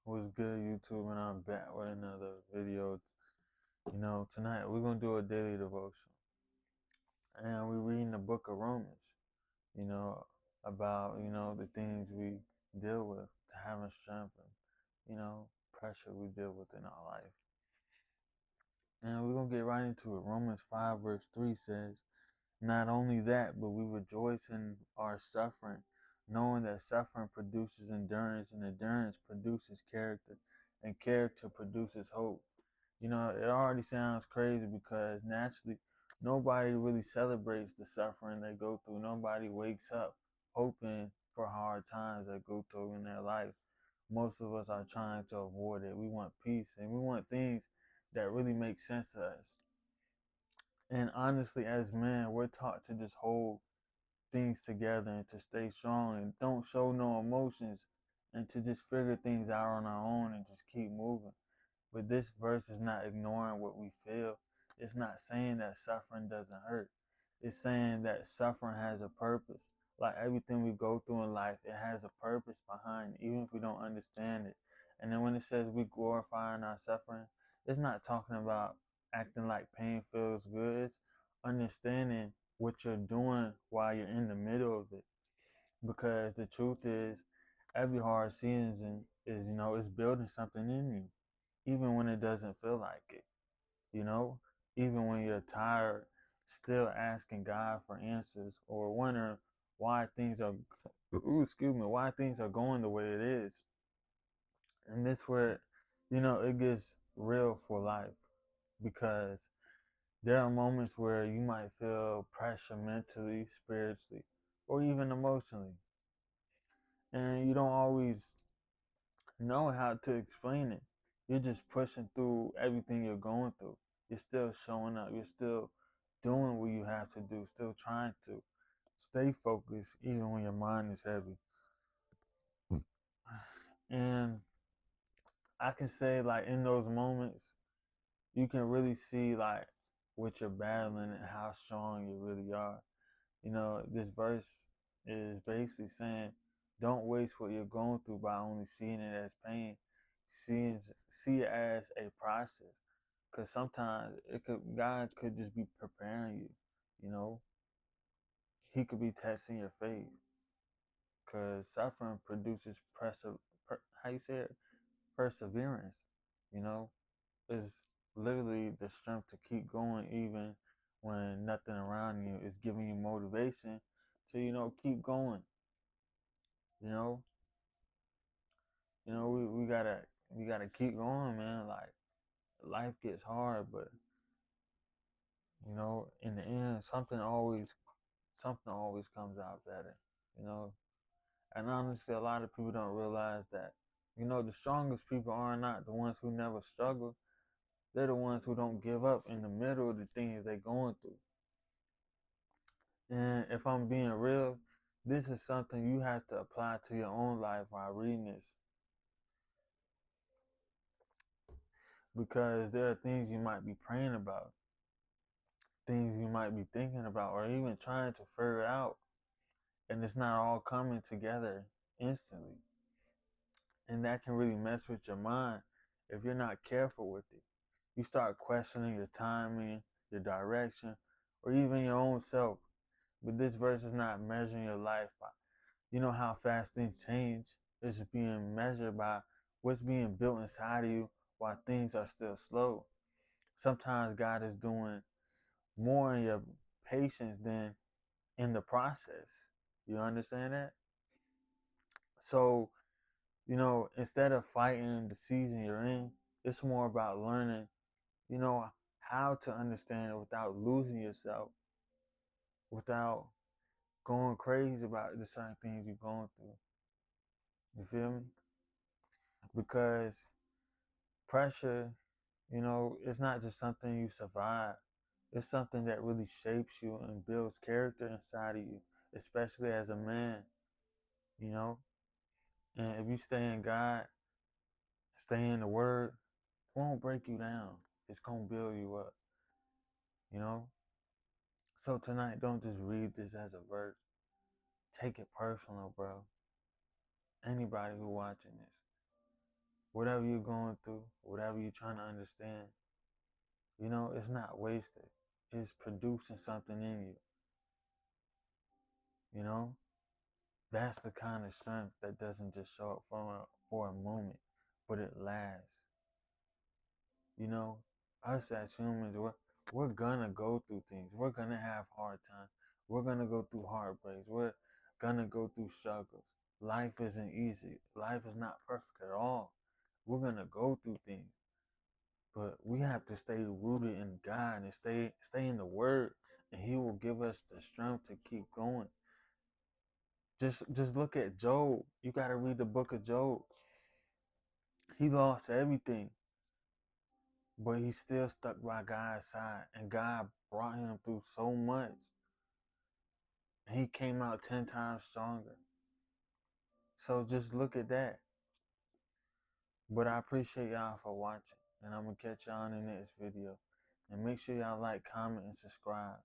What's good, YouTube? And I'm back with another video. Tonight we're gonna do a daily devotion, and we're reading the book of Romans. You know, about the things we deal with, to having strength, and pressure we deal with in our life. And we're gonna get right into it. Romans 5 verse 3 says, "Not only that, but we rejoice in our suffering, knowing that suffering produces endurance, and endurance produces character, and character produces hope." It already sounds crazy because naturally nobody really celebrates the suffering they go through. Nobody wakes up hoping for hard times they go through in their life. Most of us are trying to avoid it. We want peace and we want things that really make sense to us. And honestly, as men, we're taught to just hold things together and to stay strong and don't show no emotions and to just figure things out on our own and just keep moving. But this verse is not ignoring what we feel. It's not saying that suffering doesn't hurt. It's saying that suffering has a purpose. Like everything we go through in life, it has a purpose behind it, even if we don't understand it. And then when it says we glorifying our suffering, it's not talking about acting like pain feels good. It's understanding what you're doing while you're in the middle of it. Because the truth is, every hard season is building something in you, even when it doesn't feel like it, you know, even when you're tired, still asking God for answers or wondering why things are, why things are going the way it is. And this where, it gets real for life because there are moments where you might feel pressure mentally, spiritually, or even emotionally. And you don't always know how to explain it. You're just pushing through everything you're going through. You're still showing up. You're still doing what you have to do, still trying to stay focused even when your mind is heavy. And I can say, like, in those moments, you can really see, like, what you're battling and how strong you really are. This verse is basically saying, don't waste what you're going through by only seeing it as pain. See it as a process. Because sometimes God could just be preparing you. You know, He could be testing your faith. Because suffering produces how you say it, perseverance. You know, it's literally the strength to keep going even when nothing around you is giving you motivation to keep going. You know, we gotta keep going, man. Like life gets hard, but in the end, something always comes out better. You know, and honestly, a lot of people don't realize that. The strongest people are not the ones who never struggle. They're the ones who don't give up in the middle of the things they're going through. And if I'm being real, this is something you have to apply to your own life while reading this. Because there are things you might be praying about, things you might be thinking about, or even trying to figure out, and it's not all coming together instantly. And that can really mess with your mind if you're not careful with it. You start questioning your timing, your direction, or even your own self. But this verse is not measuring your life by, how fast things change. It's being measured by what's being built inside of you while things are still slow. Sometimes God is doing more in your patience than in the process. You understand that? So, instead of fighting the season you're in, it's more about learning, you know, how to understand it without losing yourself, without going crazy about the certain things you're going through. You feel me? Because pressure, it's not just something you survive. It's something that really shapes you and builds character inside of you, especially as a man, you know? And if you stay in God, stay in the Word, it won't break you down. It's going to build you up, you know? So tonight, don't just read this as a verse. Take it personal, bro. Anybody who watching this, whatever you're going through, whatever you're trying to understand, it's not wasted. It's producing something in you. You know, that's the kind of strength that doesn't just show up for a moment, but it lasts. Us as humans, we're gonna go through things. We're gonna have hard times. We're gonna go through heartbreaks. We're gonna go through struggles. Life isn't easy. Life is not perfect at all. We're gonna go through things, but we have to stay rooted in God and stay in the Word, and He will give us the strength to keep going. Just look at Job. You got to read the book of Job. He lost everything, but he still stuck by God's side, and God brought him through so much. He came out 10 times stronger. So just look at that. But I appreciate y'all for watching, and I'm going to catch y'all in the next video. And make sure y'all like, comment, and subscribe.